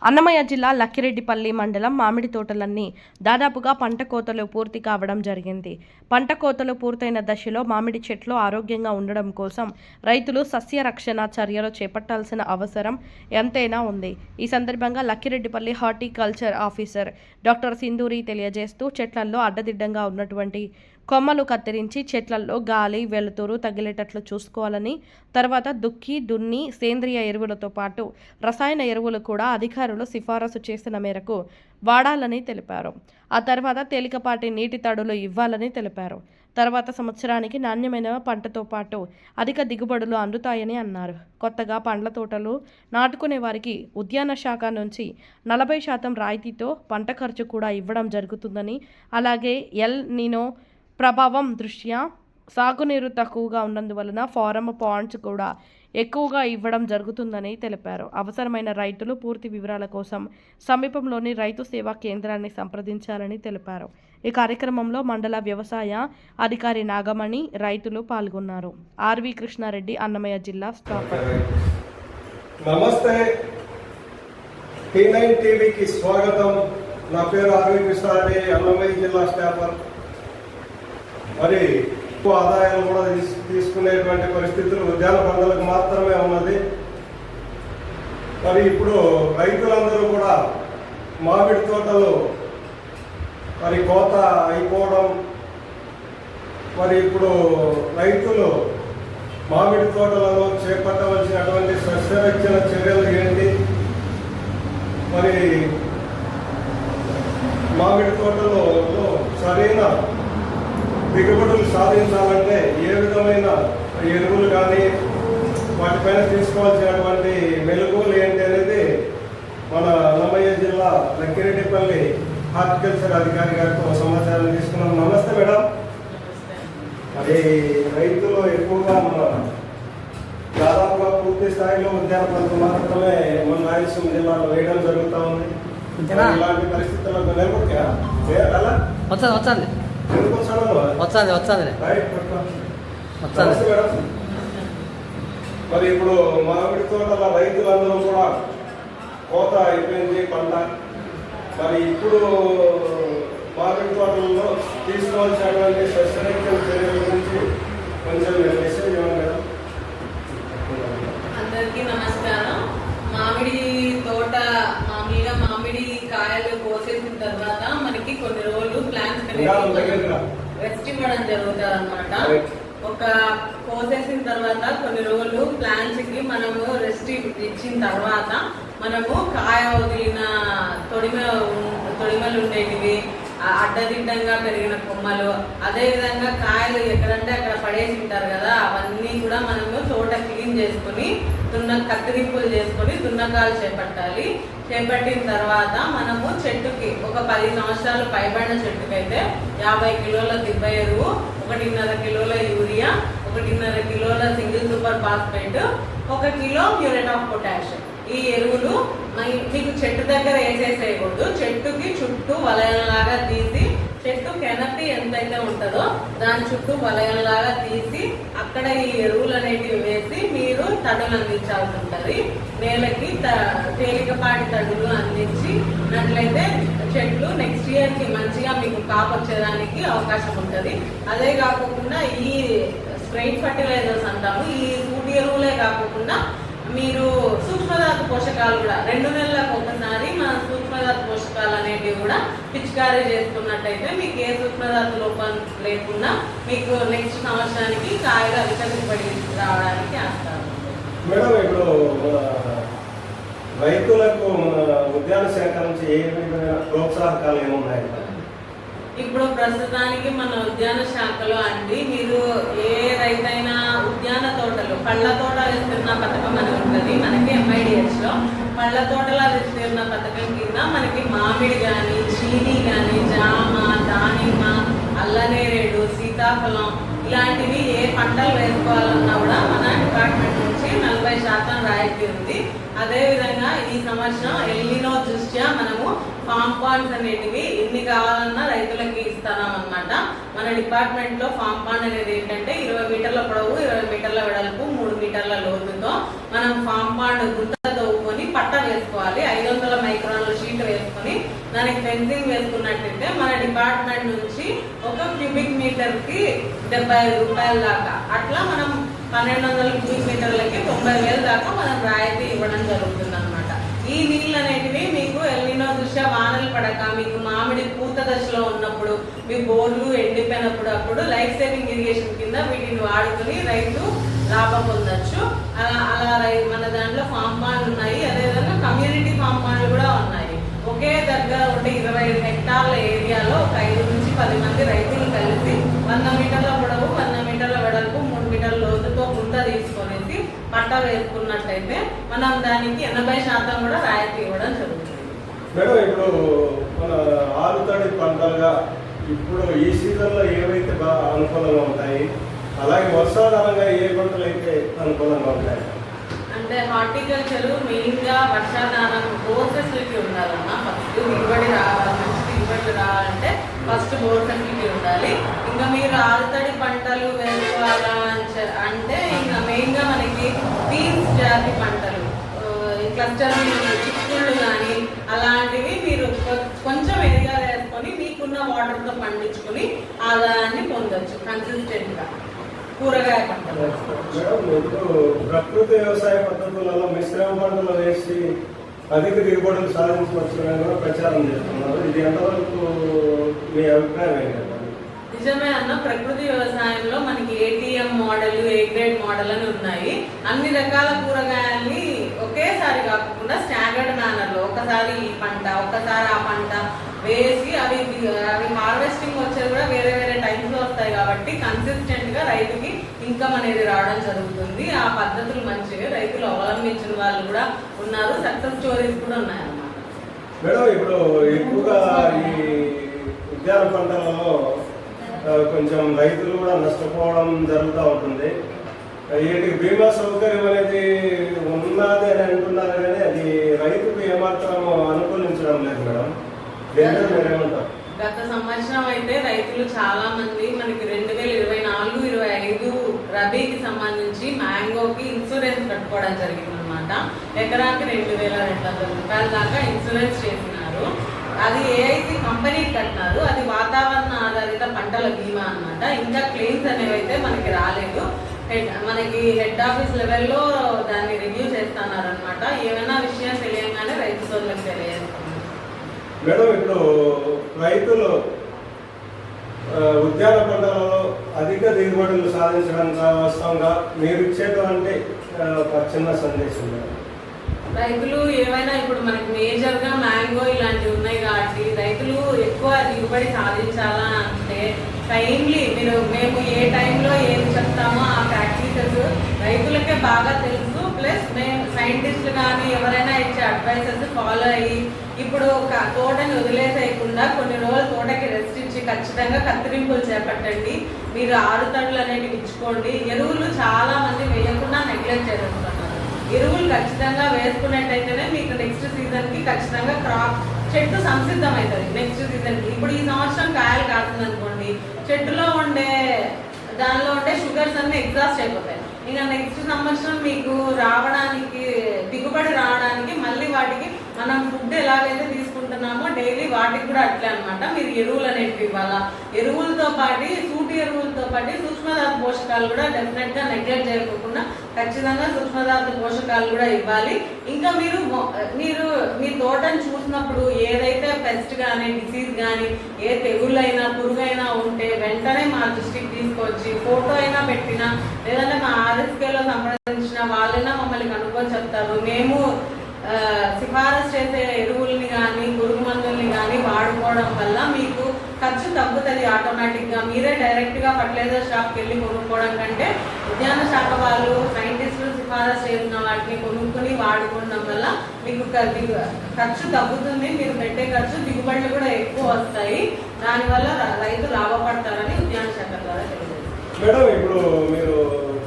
అన్నమయ్య జిల్లా లక్కిరెడ్డిపల్లి మండలం మామిడి తోటలన్నీ దాదాపుగా పంట కోతలు పూర్తి కావడం జరిగింది. పంట కోతలు పూర్తయిన దశలో మామిడి చెట్లు ఆరోగ్యంగా ఉండడం కోసం రైతులు సస్య రక్షణ చర్యలు చేపట్టాల్సిన అవసరం ఎంతైనా ఉంది. ఈ సందర్భంగా Lakkireddipalli horticulture officer doctor Sindhuri తెలియజేస్తూ చెట్లల్లో అడ్డదిడ్డంగా ఉన్నటువంటి కొమ్మలు కత్తిరించి చెట్లల్లో గాలి వెలుతురు తగిలేటట్లు చూసుకోవాలని, తర్వాత దున్ని సేంద్రియ ఎరువులతో పాటు రసాయన ఎరువులు కూడా అధికారులు సిఫారసు చేసిన మేరకు వాడాలని తెలిపారు. ఆ తర్వాత తేలికపాటి నీటి తడులు ఇవ్వాలని తెలిపారు. తర్వాత సంవత్సరానికి నాణ్యమైన పంటతో పాటు అధిక దిగుబడులు అందుతాయని అన్నారు. కొత్తగా పండ్ల తోటలు నాటుకునే వారికి ఉద్యాన శాఖ నుంచి 40% రాయితీతో పంట ఖర్చు కూడా ఇవ్వడం జరుగుతుందని, అలాగే ఎల్ నినో ప్రభావం దృష్ట్యా సాగునీరు తక్కువగా ఉన్నందువలన ఫారం పాండ్స్ కూడా ఎక్కువగా ఇవ్వడం జరుగుతుందని తెలిపారు. అవసరమైన రైతులు పూర్తి వివరాల కోసం సమీపంలోని రైతు సేవా కేంద్రాన్ని సంప్రదించాలని తెలిపారు. ఈ కార్యక్రమంలో మండల వ్యవసాయ అధికారి నాగమణి, రైతులు పాల్గొన్నారు. ఆర్వి కృష్ణారెడ్డి, అన్నమయ్య జిల్లా స్టాఫ్. నమస్తే, T9 టీవీకి స్వాగతం. నా పేరు ఆర్వి కృష్ణారెడ్డి, అన్నమయ్య జిల్లా స్టాఫర్. మరి ఎక్కువ ఆదాయాలు కూడా తీసుకునేటువంటి పరిస్థితులు ఉద్యాన పంటలకు మాత్రమే ఉన్నది. మరి ఇప్పుడు రైతులందరూ కూడా మామిడి తోటలు మరి కోత అయిపోవడం, మరి ఇప్పుడు రైతులు మామిడి తోటలలో చేపట్టవలసినటువంటి సస్యరక్షణ చర్యలు ఏంటి, మరి మామిడి తోటలో సరైన దిగుబడులు సాధించాలంటే ఏ విధమైన ఎరువులు కానీ వాటిపైన తీసుకోవాల్సినటువంటి మెలకువలు ఏంటి అనేది మన అన్నమయ్య జిల్లా లక్కిరెడ్డిపల్లి హార్టికల్చర్ అధికారి గారితో సమాచారం తీసుకున్నాం. నమస్తే మేడం. మరి రైతులు ఎక్కువగా మన దాదాపుగా పూర్తి స్థాయిలో ఉద్యాన పంటలు మాత్రమే మన రాయలసీమ జిల్లాలో వేయడం జరుగుతూ ఉంది. ఇలాంటి పరిస్థితుల్లో మరి ఇప్పుడు మామిడి తోటల రైతులందరూ కూడా కోత అయిపోయింది పంట. మరి ఇప్పుడు మామిడి తోటలలో తీసుకోవాల్సినటువంటి సస్యరక్షణ చర్యల గురించి కొంచెం మెసేజ్ ఇవ్వండి కదా. అందరికీ నమస్కారం. మామిడి తోట మామూలుగా మామిడి కాయలు కోసేసిన తర్వాత మనకి కొన్ని రోజులు ప్లాంట్స్ రెస్ట్ ఇవ్వడం జరుగుతుంది అన్నమాట. ఒక కోసేసిన తర్వాత కొన్ని రోజులు ప్లాంట్స్ కి మనము రెస్ట్ ఇచ్చిన తర్వాత మనము కాయ వదిలిన తొడిమలు ఉండేటివి, అడ్డదిడ్డంగా పెరిగిన కొమ్మలు, అదే విధంగా కాయలు ఎక్కడంటే అక్కడ పడేసి ఉంటారు కదా, అవన్నీ కూడా మనము తోట క్లీన్ చేసుకుని కత్తిరింపులు చేసుకుని దున్నకాలు చేపట్టాలి. చేపట్టిన తర్వాత మనము చెట్టుకి ఒక 10 సంవత్సరాలు పైబడిన చెట్టుకైతే 50 కిలోల దిబ్బ ఎరువు, 1.5 కిలోల యూరియా, 1.5 కిలోల single super phosphate, 1 kilo muriate of potash. ఈ ఎరువులు మీకు చెట్టు దగ్గర వేసేసేయకూడదు. చెట్టుకి చుట్టూ వలయంలాగా తీసి, చెట్టు కెనపి ఎంతైతే ఉంటుందో దాని చుట్టూ వలయంలాగా తీసి అక్కడ ఈ ఎరువులు అనేటివి వేసి మీరు తడులు అందించాల్సి ఉంటుంది. నేలకి తేలికపాటి తడులు అందించినట్లయితే చెట్లు నెక్స్ట్ ఇయర్ కి మంచిగా మీకు కాపు వచ్చేదానికి అవకాశం ఉంటుంది. అదే కాకుండా ఈ స్ట్రైట్ ఫర్టిలైజర్స్ అంటాము, ఈ సూటి ఎరువులే కాకుండా మీరు సూక్ష్మధాతు పోషకాలు కూడా 2 నెలలకు ఒకసారి మన సూక్ష్మధాతు పోషకాలు అనేటివి కూడా పిచికారీ చేసుకున్నట్టయితే మీకు ఏ సూక్ష్మధాతు లోపం లేకుండా మీకు నెక్స్ట్ సంవత్సరానికి కాయలు అధిక దిగుబడి రావడానికి ఆస్కారం. మేడం, ఇప్పుడు రైతులకు ఉద్యాన శాఖ నుంచి ఏ విధమైన ప్రోత్సాహకాలు ఏమున్నాయి? ఇప్పుడు ప్రస్తుతానికి మన ఉద్యాన శాఖలో అండి, మీరు ఏ రైతైనా ఉద్యాన తోటలు పళ్ళ తోట విస్తీర్ణ పథకం అని ఉంటుంది మనకి MIDH లో. పళ్ళ తోటల విస్తీర్ణ పథకం కింద మనకి మామిడి కానీ, చీని కానీ, జామ, దానిమ్మ, అల్లనేరేడు, సీతాఫలం ఇలాంటివి ఏ పంటలు వేసుకోవాలన్నా కూడా మన డిపార్ట్మెంట్ నుంచి 40% రాయితీ ఉంది. అదేవిధంగా ఈ సంవత్సరం ఎల్నినో దృష్ట్యా మనము ఫామ్ పాండ్స్ అనేటివి ఎన్ని కావాలన్నా రైతులకి ఇస్తామన్నమాట. మన డిపార్ట్మెంట్ లో ఫామ్ పాండ్ అనేది ఏంటంటే 20 మీటర్ల పొడవు, 20 మీటర్ల వెడల్పు, 3 మీటర్ల లోతుతో మనం ఫామ్ పాండ్ గుంత తవ్వుకొని పట్ట వేసుకోవాలి. 500 మైక్రో దానికి ఫెన్సింగ్ వేసుకున్నట్టయితే మన డిపార్ట్మెంట్ నుంచి ఒక క్యూబిక్ మీటర్ కి 75 రూపాయల దాకా, అట్లా మనం 1200 క్యూబిక్ మీటర్లకి 90,000 దాకా మనం రాయితీ ఇవ్వడం జరుగుతుంది అనమాట. ఈ నీళ్ళు అనేటివి మీకు ఎల్నినో దృష్ట్యా వానలు పడక మీకు మామిడి పూత దశలో ఉన్నప్పుడు మీ బోర్లు ఎండిపోయినప్పుడు అప్పుడు లైఫ్ సేవింగ్ ఇరిగేషన్ కింద వీటిని వాడుకుని రైతు లాభం పొందొచ్చు. అలా మన దాంట్లో ఫామ్ పాండ్లు ఉన్నాయి, అదేవిధంగా కమ్యూనిటీ ఫామ్ పాండ్లు కూడా ఉన్నాయి. ఒకే దగ్గర ఉండే 25 హెక్టార్ల ఏరియాలో ఒక 5 నుంచి 10 మంది రైతులు కలిసి 100 మీటర్ల పొడవు 100 మీటర్ల వెడల్పు 3 మీటర్ల లోతుతో గుంత తీసుకొనేసి పంట వేసుకున్నట్టయితే మనం దానికి 80% కూడా రాయితీ ఇవ్వడం జరుగుతుంది. మేడం, ఇప్పుడు మన ఆరుతడి పంటలుగా ఇప్పుడు ఈ సీజన్లో ఏవైతే బాగా అనుకూలంగా ఉంటాయి, అలాగే వర్షాధారంగా ఏ పంటలు అయితే అనుకూలంగా ఉంటాయి? అంటే హార్టికల్చర్ మెయిన్ గా వర్షాధారం బోర్ ఫెసిలిటీ ఉండాలన్నా ఫస్ట్ దిగుబడి రావాలి. మంచి దిగుబడి రావాలంటే ఫస్ట్ బోర్ ఫెసిలిటీ ఉండాలి. ఇంకా మీరు ఆరుతడి పంటలు వేసుకోవాలా అంటే ఇంకా మెయిన్ గా మనకి బీన్స్ జాతి పంటలు, క్లస్టర్ చిక్కుళ్ళు కానీ అలాంటివి మీరు కొంచెం ఏరియా వేసుకొని మీకున్న వాటర్తో పండించుకొని ఆదాయాన్ని పొందొచ్చు కన్సిస్టెంట్ గా. కూరగాయ పంటలు మేడం, ఇప్పుడు ప్రకృతి వ్యవసాయ పద్ధతులలో మిశ్రమ పంటలు వేసి అధిక దిగుబడులు సాధించవచ్చునని కూడా ప్రచారం చేస్తున్నారు. ఇది ఎంతవరకు మీ అభిప్రాయం ఏంటంటే? నిజమే అన్న, ప్రకృతి వ్యవసాయంలో మనకి ATM model, A grade model అని ఉన్నాయి. అన్ని రకాల కూరగాయల్ని ఒకేసారి కాకుండా స్టాండర్డ్ మేనర్ లో ఒకసారి ఈ పంట ఒకసారి ఆ పంట వేసి అవి హార్వెస్టింగ్ వచ్చేది కూడా వేరే వేరే టైమ్స్ లో వస్తాయి కాబట్టి కన్సిస్టెంట్ గా రైతుకి ఇన్కమ్ అనేది రావడం జరుగుతుంది. ఆ పద్ధతులు మంచిగా రైతులు అవలంబించిన వాళ్ళు కూడా ఉన్నారు, సక్సెస్ స్టోరీస్ కూడా ఉన్నాయన్నమాట. మేడం, ఇప్పుడు ఎక్కువగా ఈ ఉద్యాన పంటలలో కొంచెం రైతులు కూడా నష్టపోవడం జరుగుతూ ఉంటుంది. వీటికి బీమా సౌకర్యం అనేది ఉన్నది అని అంటున్నారు, కానీ అది రైతుకు ఏమాత్రం అనుకూలించడం లేదు మేడం. మీరేమంటారు? గత సంవత్సరం అయితే రైతులు చాలా మంది మనకి 2024-25 రబీకి సంబంధించి మ్యాంగోకి ఇన్సూరెన్స్ కట్టుకోవడం జరిగింది అనమాట. ఎకరాకి 2,200 రూపాయల దాకా ఇన్సూరెన్స్ చేసినారు. అది ఏఐసి కంపెనీకి కట్టినారు. అది వాతావరణ ఆధారిత పంటల బీమా అనమాట. ఇంకా క్లెయిమ్స్ అనేవి అయితే మనకి రాలేదు. మనకి హెడ్ ఆఫీస్ లెవెల్లో దాన్ని రివ్యూ చేస్తున్నారు అనమాట. ఏమైనా విషయం తెలియగానే రైతు సోదరులకు తెలియజేస్తున్నారు. మేడం, ఇప్పుడు రైతులు ఉద్యాన పంటలలో అధిక దిగుబడులు సాధించడం వాస్తవంగా మీరు ఇచ్చేటువంటి ఒక చిన్న సందేశం మేడం. రైతులు ఏమైనా ఇప్పుడు మనకి మేజర్ గా మ్యాంగో ఇలాంటివి ఉన్నాయి కాబట్టి రైతులు ఎక్కువ దిగుబడి సాధించాలా అంటే టైమ్లీ మేము ఏ టైంలో ఏమి చెప్తామో ఆ ప్రాక్టీసెస్ రైతులకే బాగా తెలుసు. ప్లస్ మేము సైంటిస్టులు కానీ ఎవరైనా ఇచ్చే అడ్వైసెస్ ఫాలో అయ్యి ఇప్పుడు తోటని వదిలేసేయకుండా కొన్ని రోజులు తోటకి రెస్ట్ ఇచ్చి ఖచ్చితంగా కత్తిరింపులు చేపట్టండి. మీరు ఆరుతడులు అనేవి ఇచ్చుకోండి. ఎరువులు చాలా మంది వేయకుండా నెగ్లెక్ట్ చేస్తున్నారు. ఎరువులు ఖచ్చితంగా వేసుకున్నట్టయితేనే మీకు నెక్స్ట్ సీజన్ కి ఖచ్చితంగా క్రాప్ చెట్టు సంసిద్ధం అవుతుంది. నెక్స్ట్ సీజన్ కి ఇప్పుడు ఈ సంవత్సరం కాయలు కాస్తుంది అనుకోండి, చెట్టులో దానిలో ఉండే షుగర్స్ అన్ని ఎగ్జాస్ట్ అయిపోతాయి. ఇంకా నెక్స్ట్ సంవత్సరం మీకు రావడానికి దిగుబడి రావడానికి మళ్ళీ వాటికి మనం ఫుడ్ ఎలాగైతే తీసుకుంటున్నామో డైలీ వాటికి కూడా అట్లే అనమాట. మీరు ఎరువులు అనేవి ఇవ్వాలా. ఎరువులతో పాటు సూటి ఎరువులతో పాటు సూక్ష్మధాతు పోషకాలు కూడా డెఫినెట్ గా నెగ్లెక్ట్ చేయకుండా ఖచ్చితంగా సూక్ష్మధాతు పోషకాలు కూడా ఇవ్వాలి. ఇంకా మీరు మీ తోటను చూసినప్పుడు ఏదైతే పెస్ట్ కానీ డిసీజ్ కానీ ఏ తెగుళ్ళైనా పురుగైనా ఉంటే వెంటనే మా దృష్టికి తీసుకొచ్చి ఫోటో అయినా పెట్టినా లేదంటే మా ఆర్ఎస్కేలో సంప్రదించిన వాళ్ళైనా మమ్మల్ని కనుక్కొని చెప్తారు. మేము సిఫారసు చేసే ఎరువుల్ని కానీ పురుగు మందుల్ని కానీ వాడుకోవడం వల్ల మీకు ఖర్చు తగ్గుతుంది ఆటోమేటిక్గా. మీరే డైరెక్ట్గా ఫర్టిలైజర్ షాప్కి వెళ్ళి కొనుక్కోవడం కంటే ఉద్యాన శాఖ వాళ్ళు సైంటిస్టులు సిఫారసు చేసిన వాటిని కొనుక్కొని వాడుకోవడం వల్ల మీకు ఖర్చు తగ్గుతుంది. మీరు పెట్టే ఖర్చు దిగుబడులు కూడా ఎక్కువ వస్తాయి. దానివల్ల రైతు లాభపడతారని ఉద్యాన శాఖ ద్వారా తెలియజేస్తారు. మేడం, ఇప్పుడు మీరు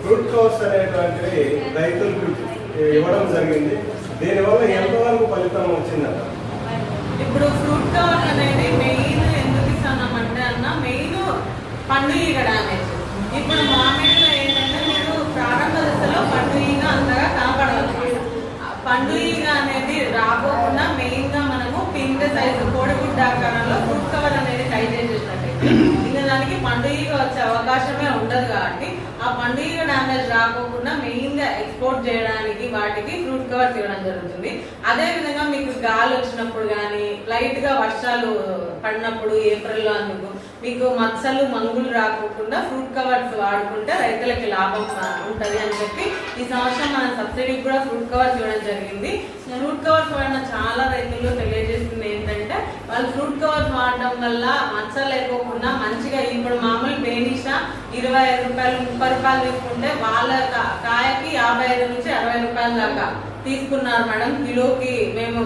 ఫ్రూట్ కవర్స్ అనేటువంటివి రైతులకు ఇవ్వడం జరిగింది. దీనివల్ల ఎంతవరకు ఫలితం వచ్చిందన్న? ఇప్పుడు ఫ్రూట్ కవర్ అనేది మెయిన్ ఎందుకు ఇస్తున్నామంటే మెయిన్ పండు ఈగ డ్యామేజ్. ఇప్పుడు మామిడిలో ఏంటంటే మీరు ప్రారంభ దశలో పండు ఈగ అంతగా కనపడదు. పండు ఈగ అనేది రాకోకుండా మెయిన్ గా మనము పిన్ ఇంత సైజు కోడిగుడ్డ ఆకారంలో ఫ్రూట్ కవర్ అనేది టై చేసేసినట్టయితే ఇంకా దానికి పండుగ వచ్చే అవకాశమే ఉండదు కాబట్టి ఆ పండుగ డ్యామేజ్ రాకోకుండా మెయిన్ గా ఎక్స్పోర్ట్ చేయడానికి వాటికి ఫ్రూట్ కవర్స్ ఇవ్వడం జరుగుతుంది. అదే విధంగా మీకు గాలి వచ్చినప్పుడు కానీ లైట్ గా వర్షాలు పడినప్పుడు ఏప్రిల్లో అందుకు మీకు మచ్చలు మంగులు రాకోకుండా ఫ్రూట్ కవర్స్ వాడుకుంటే రైతులకి లాభం ఉంటది అని చెప్పి ఈ సంవత్సరం మన సబ్సిడీ కూడా ఫ్రూట్ కవర్స్ ఇవ్వడం జరిగింది. ఫ్రూట్ కవర్స్ వాడిన చాలా రైతులు తెలియజేస్తుంది ఏంటంటే వాళ్ళు ఫ్రూట్ కవర్స్ వాడడం వల్ల మచ్చలు లేకోకుండా మంచిగా ఇప్పుడు మామూలు బేనిషా 25 రూపాయలు 30 రూపాయలు తీసుకుంటే వాళ్ళ కాయకి 55 నుంచి 60 రూపాయల దాకా తీసుకున్నారు మేడం. కిలోకి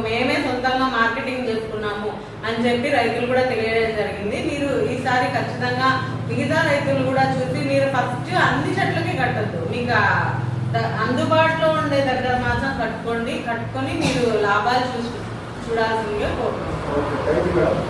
మేమే సొంతంగా మార్కెటింగ్ చేసుకున్నాము అని చెప్పి రైతులు కూడా తెలియజేయడం జరిగింది. మీరు ఈసారి ఖచ్చితంగా మిగతా రైతులు కూడా చూసి మీరు ఫస్ట్ అన్ని చెట్లకి కట్టద్దు, మీకు అందుబాటులో ఉండే దగ్గర మాత్రం కట్టుకొని మీరు లాభాలు చూడాల్సిందిగా కోరుకుంటున్నాను.